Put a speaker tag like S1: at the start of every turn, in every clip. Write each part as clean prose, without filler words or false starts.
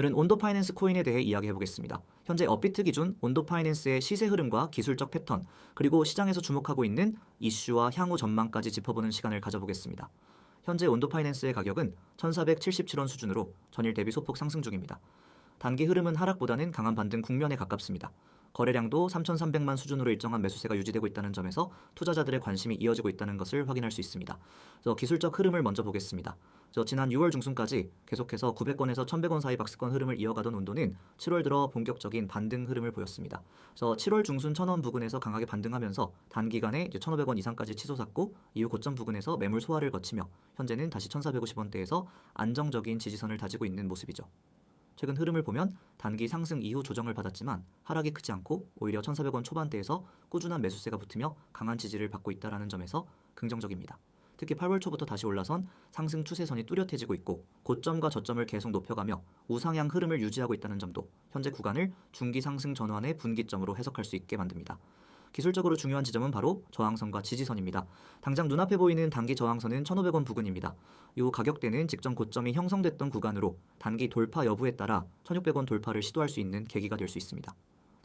S1: 오늘은 온도 파이낸스 코인에 대해 이야기해 보겠습니다. 현재 업비트 기준 온도 파이낸스의 시세 흐름과 기술적 패턴, 그리고 시장에서 주목하고 있는 이슈와 향후 전망까지 짚어보는 시간을 가져보겠습니다. 현재 온도 파이낸스의 가격은 1,477원 수준으로 전일 대비 소폭 상승 중입니다. 단기 흐름은 하락보다는 강한 반등 국면에 가깝습니다. 거래량도 3,300만 수준으로 일정한 매수세가 유지되고 있다는 점에서 투자자들의 관심이 이어지고 있다는 것을 확인할 수 있습니다. 기술적 흐름을 먼저 보겠습니다. 지난 6월 중순까지 계속해서 900원에서 1,100원 사이 박스권 흐름을 이어가던 온도는 7월 들어 본격적인 반등 흐름을 보였습니다. 7월 중순 1,000원 부근에서 강하게 반등하면서 단기간에 1,500원 이상까지 치솟았고 이후 고점 부근에서 매물 소화를 거치며 현재는 다시 1,450원대에서 안정적인 지지선을 다지고 있는 모습이죠. 최근 흐름을 보면 단기 상승 이후 조정을 받았지만 하락이 크지 않고 오히려 1,400원 초반대에서 꾸준한 매수세가 붙으며 강한 지지를 받고 있다는 점에서 긍정적입니다. 특히 8월 초부터 다시 올라선 상승 추세선이 뚜렷해지고 있고 고점과 저점을 계속 높여가며 우상향 흐름을 유지하고 있다는 점도 현재 구간을 중기 상승 전환의 분기점으로 해석할 수 있게 만듭니다. 기술적으로 중요한 지점은 바로 저항선과 지지선입니다. 당장 눈앞에 보이는 단기 저항선은 1,500원 부근입니다. 이 가격대는 직전 고점이 형성됐던 구간으로 단기 돌파 여부에 따라 1,600원 돌파를 시도할 수 있는 계기가 될 수 있습니다.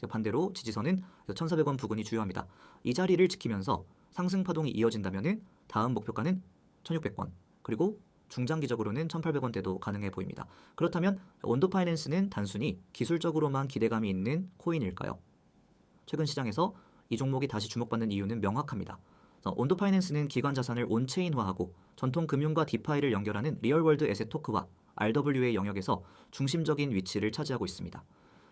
S1: 반대로 지지선은 1,400원 부근이 주요합니다. 이 자리를 지키면서 상승 파동이 이어진다면 다음 목표가는 1,600원, 그리고 중장기적으로는 1,800원대도 가능해 보입니다. 그렇다면 온도 파이낸스는 단순히 기술적으로만 기대감이 있는 코인일까요? 최근 시장에서 이 종목이 다시 주목받는 이유는 명확합니다. 온도 파이낸스는 기관 자산을 온체인화하고 전통 금융과 디파이를 연결하는 리얼월드 에셋 토크와 RWA 영역에서 중심적인 위치를 차지하고 있습니다.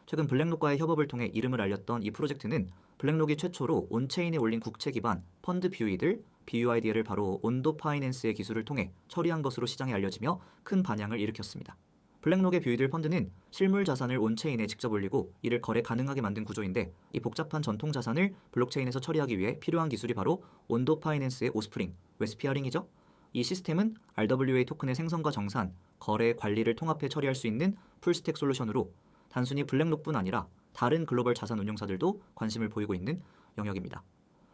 S1: 최근 블랙록과의 협업을 통해 이름을 알렸던 이 프로젝트는 블랙록이 최초로 온체인에 올린 국채 기반 펀드 뷰이들 BUID를 바로 온도 파이낸스의 기술을 통해 처리한 것으로 시장에 알려지며 큰 반향을 일으켰습니다. 블랙록의 뷰이들 펀드는 실물 자산을 온체인에 직접 올리고 이를 거래 가능하게 만든 구조인데 이 복잡한 전통 자산을 블록체인에서 처리하기 위해 필요한 기술이 바로 온도 파이낸스의 오스프링, 웨스피어링이죠. 이 시스템은 RWA 토큰의 생성과 정산, 거래, 관리를 통합해 처리할 수 있는 풀스택 솔루션으로 단순히 블랙록뿐 아니라 다른 글로벌 자산 운용사들도 관심을 보이고 있는 영역입니다.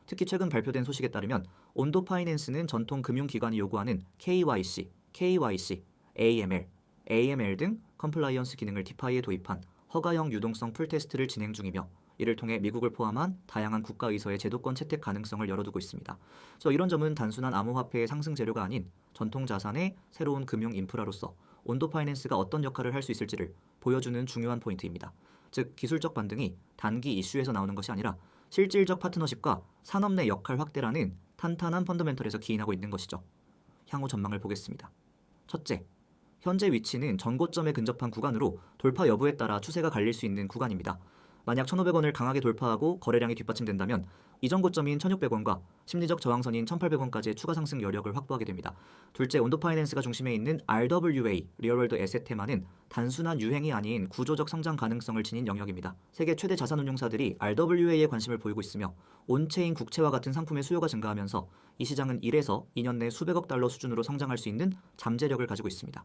S1: 특히 최근 발표된 소식에 따르면 온도 파이낸스는 전통 금융기관이 요구하는 KYC, AML 등 컴플라이언스 기능을 디파이에 도입한 허가형 유동성 풀테스트를 진행 중이며 이를 통해 미국을 포함한 다양한 국가의서의 제도권 채택 가능성을 열어두고 있습니다. 이런 점은 단순한 암호화폐의 상승 재료가 아닌 전통 자산의 새로운 금융 인프라로서 온도 파이낸스가 어떤 역할을 할 수 있을지를 보여주는 중요한 포인트입니다. 즉 기술적 반등이 단기 이슈에서 나오는 것이 아니라 실질적 파트너십과 산업 내 역할 확대라는 탄탄한 펀더멘털에서 기인하고 있는 것이죠. 향후 전망을 보겠습니다. 첫째, 현재 위치는 전고점에 근접한 구간으로 돌파 여부에 따라 추세가 갈릴 수 있는 구간입니다. 만약 1,500원을 강하게 돌파하고 거래량이 뒷받침된다면 이전 고점인 1,600원과 심리적 저항선인 1,800원까지의 추가 상승 여력을 확보하게 됩니다. 둘째, 온도 파이낸스가 중심에 있는 RWA, 리얼월드 에셋 테마는 단순한 유행이 아닌 구조적 성장 가능성을 지닌 영역입니다. 세계 최대 자산운용사들이 RWA에 관심을 보이고 있으며 온체인 국채와 같은 상품의 수요가 증가하면서 이 시장은 1에서 2년 내 수백억 달러 수준으로 성장할 수 있는 잠재력을 가지고 있습니다.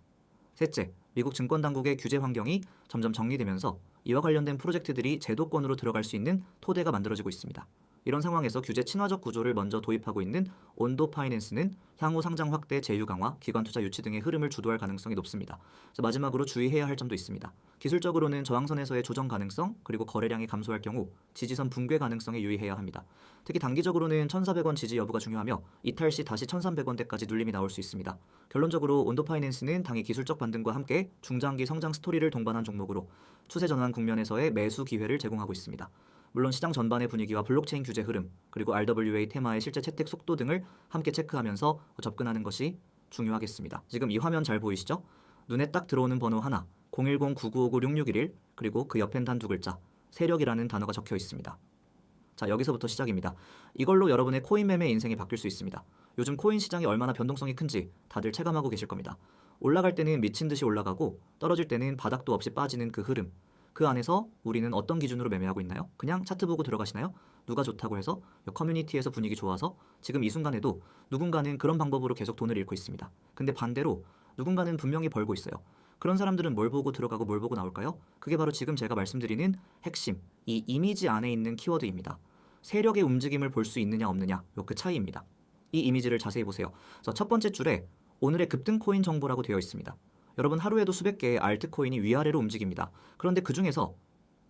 S1: 셋째, 미국 증권당국의 규제 환경이 점점 정리되면서 이와 관련된 프로젝트들이 제도권으로 들어갈 수 있는 토대가 만들어지고 있습니다. 이런 상황에서 규제 친화적 구조를 먼저 도입하고 있는 온도 파이낸스는 향후 상장 확대, 제휴 강화, 기관 투자 유치 등의 흐름을 주도할 가능성이 높습니다. 마지막으로 주의해야 할 점도 있습니다. 기술적으로는 저항선에서의 조정 가능성, 그리고 거래량이 감소할 경우 지지선 붕괴 가능성에 유의해야 합니다. 특히 단기적으로는 1,400원 지지 여부가 중요하며 이탈 시 다시 1,300원대까지 눌림이 나올 수 있습니다. 결론적으로 온도 파이낸스는 당의 기술적 반등과 함께 중장기 성장 스토리를 동반한 종목으로 추세 전환 국면에서의 매수 기회를 제공하고 있습니다. 물론 시장 전반의 분위기와 블록체인 규제 흐름, 그리고 RWA 테마의 실제 채택 속도 등을 함께 체크하면서 접근하는 것이 중요하겠습니다. 지금 이 화면 잘 보이시죠? 눈에 딱 들어오는 번호 하나, 010-9959-6611, 그리고 그 옆엔 단 두 글자, 세력이라는 단어가 적혀 있습니다. 자, 여기서부터 시작입니다. 이걸로 여러분의 코인 매매 인생이 바뀔 수 있습니다. 요즘 코인 시장이 얼마나 변동성이 큰지 다들 체감하고 계실 겁니다. 올라갈 때는 미친 듯이 올라가고 떨어질 때는 바닥도 없이 빠지는 그 흐름. 그 안에서 우리는 어떤 기준으로 매매하고 있나요? 그냥 차트 보고 들어가시나요? 누가 좋다고 해서? 커뮤니티에서 분위기 좋아서? 지금 이 순간에도 누군가는 그런 방법으로 계속 돈을 잃고 있습니다. 근데 반대로 누군가는 분명히 벌고 있어요. 그런 사람들은 뭘 보고 들어가고 뭘 보고 나올까요? 그게 바로 지금 제가 말씀드리는 핵심, 이 이미지 안에 있는 키워드입니다. 세력의 움직임을 볼 수 있느냐 없느냐, 그 차이입니다. 이 이미지를 자세히 보세요. 첫 번째 줄에 오늘의 급등 코인 정보라고 되어 있습니다. 여러분 하루에도 수백 개의 알트코인이 위아래로 움직입니다. 그런데 그 중에서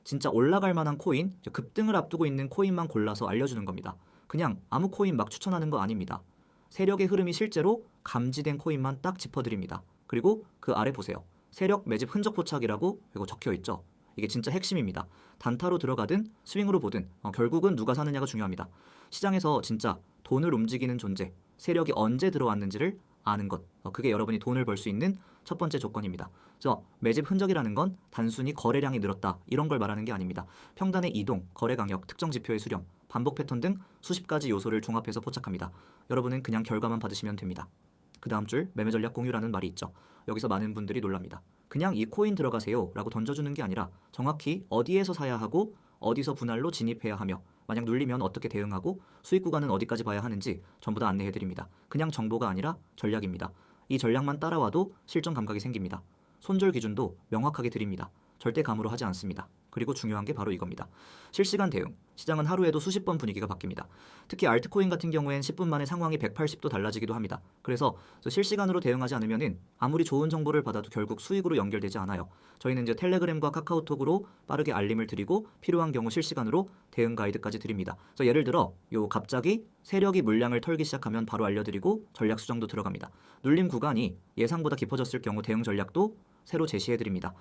S1: 진짜 올라갈 만한 코인, 급등을 앞두고 있는 코인만 골라서 알려주는 겁니다. 그냥 아무 코인 막 추천하는 거 아닙니다. 세력의 흐름이 실제로 감지된 코인만 딱 짚어드립니다. 그리고 그 아래 보세요. 세력 매집 흔적 포착이라고 이거 적혀 있죠. 이게 진짜 핵심입니다. 단타로 들어가든 스윙으로 보든 결국은 누가 사느냐가 중요합니다. 시장에서 진짜 돈을 움직이는 존재, 세력이 언제 들어왔는지를 아는 것, 그게 여러분이 돈을 벌 수 있는 첫 번째 조건입니다. 그래서 매집 흔적이라는 건 단순히 거래량이 늘었다 이런 걸 말하는 게 아닙니다. 평단의 이동, 거래 강력, 특정 지표의 수렴, 반복 패턴 등 수십 가지 요소를 종합해서 포착합니다. 여러분은 그냥 결과만 받으시면 됩니다. 그 다음 줄 매매 전략 공유라는 말이 있죠. 여기서 많은 분들이 놀랍니다. 그냥 이 코인 들어가세요 라고 던져주는 게 아니라 정확히 어디에서 사야 하고 어디서 분할로 진입해야 하며 만약 눌리면 어떻게 대응하고 수익 구간은 어디까지 봐야 하는지 전부 다 안내해드립니다. 그냥 정보가 아니라 전략입니다. 이 전략만 따라와도 실전 감각이 생깁니다. 손절 기준도 명확하게 드립니다. 절대 감으로 하지 않습니다. 그리고 중요한 게 바로 이겁니다. 실시간 대응. 시장은 하루에도 수십 번 분위기가 바뀝니다. 특히 알트코인 같은 경우엔 10분 만에 상황이 180도 달라지기도 합니다. 그래서 실시간으로 대응하지 않으면은 아무리 좋은 정보를 받아도 결국 수익으로 연결되지 않아요. 저희는 이제 텔레그램과 카카오톡으로 빠르게 알림을 드리고 필요한 경우 실시간으로 대응 가이드까지 드립니다. 그래서 예를 들어 갑자기 세력이 물량을 털기 시작하면 바로 알려드리고 전략 수정도 들어갑니다. 눌림 구간이 예상보다 깊어졌을 경우 대응 전략도 새로 제시해드립니다.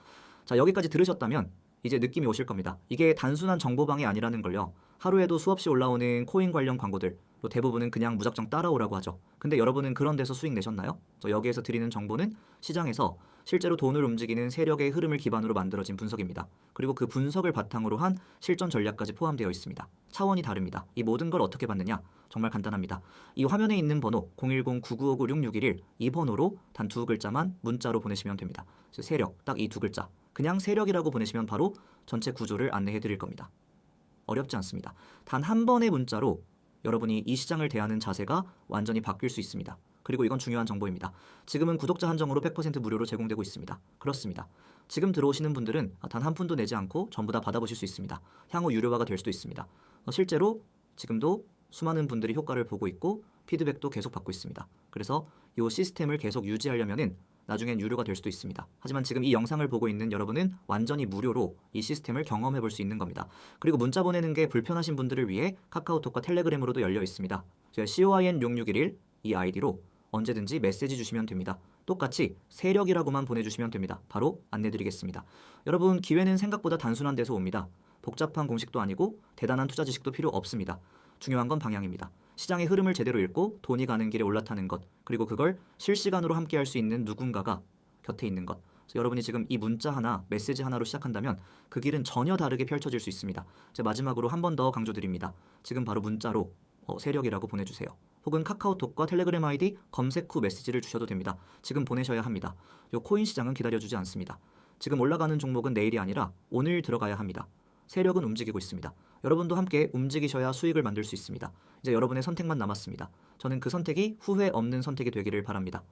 S1: 자, 여기까지 들으셨다면 이제 느낌이 오실 겁니다. 이게 단순한 정보방이 아니라는 걸요. 하루에도 수없이 올라오는 코인 관련 광고들 또 대부분은 그냥 무작정 따라오라고 하죠. 근데 여러분은 그런 데서 수익 내셨나요? 여기에서 드리는 정보는 시장에서 실제로 돈을 움직이는 세력의 흐름을 기반으로 만들어진 분석입니다. 그리고 그 분석을 바탕으로 한 실전 전략까지 포함되어 있습니다. 차원이 다릅니다. 이 모든 걸 어떻게 받느냐? 정말 간단합니다. 이 화면에 있는 번호 010-9959-6611 이 번호로 단 두 글자만 문자로 보내시면 됩니다. 세력 딱 이 두 글자. 그냥 세력이라고 보내시면 바로 전체 구조를 안내해 드릴 겁니다. 어렵지 않습니다. 단 한 번의 문자로 여러분이 이 시장을 대하는 자세가 완전히 바뀔 수 있습니다. 그리고 이건 중요한 정보입니다. 지금은 구독자 한정으로 100% 무료로 제공되고 있습니다. 그렇습니다. 지금 들어오시는 분들은 단 한 푼도 내지 않고 전부 다 받아보실 수 있습니다. 향후 유료화가 될 수도 있습니다. 실제로 지금도 수많은 분들이 효과를 보고 있고 피드백도 계속 받고 있습니다. 그래서 이 시스템을 계속 유지하려면은 나중엔 유료가 될 수도 있습니다. 하지만 지금 이 영상을 보고 있는 여러분은 완전히 무료로 이 시스템을 경험해 볼 수 있는 겁니다. 그리고 문자 보내는 게 불편하신 분들을 위해 카카오톡과 텔레그램으로도 열려 있습니다. COIN6611 이 아이디로 언제든지 메시지 주시면 됩니다. 똑같이 세력이라고만 보내주시면 됩니다. 바로 안내드리겠습니다. 여러분 기회는 생각보다 단순한 데서 옵니다. 복잡한 공식도 아니고 대단한 투자 지식도 필요 없습니다. 중요한 건 방향입니다. 시장의 흐름을 제대로 읽고 돈이 가는 길에 올라타는 것, 그리고 그걸 실시간으로 함께 할 수 있는 누군가가 곁에 있는 것. 그래서 여러분이 지금 이 문자 하나, 메시지 하나로 시작한다면 그 길은 전혀 다르게 펼쳐질 수 있습니다. 마지막으로 한 번 더 강조드립니다. 지금 바로 문자로 세력이라고 보내주세요. 혹은 카카오톡과 텔레그램 아이디 검색 후 메시지를 주셔도 됩니다. 지금 보내셔야 합니다. 코인 시장은 기다려주지 않습니다. 지금 올라가는 종목은 내일이 아니라 오늘 들어가야 합니다. 세력은 움직이고 있습니다. 여러분도 함께 움직이셔야 수익을 만들 수 있습니다. 이제 여러분의 선택만 남았습니다. 저는 그 선택이 후회 없는 선택이 되기를 바랍니다.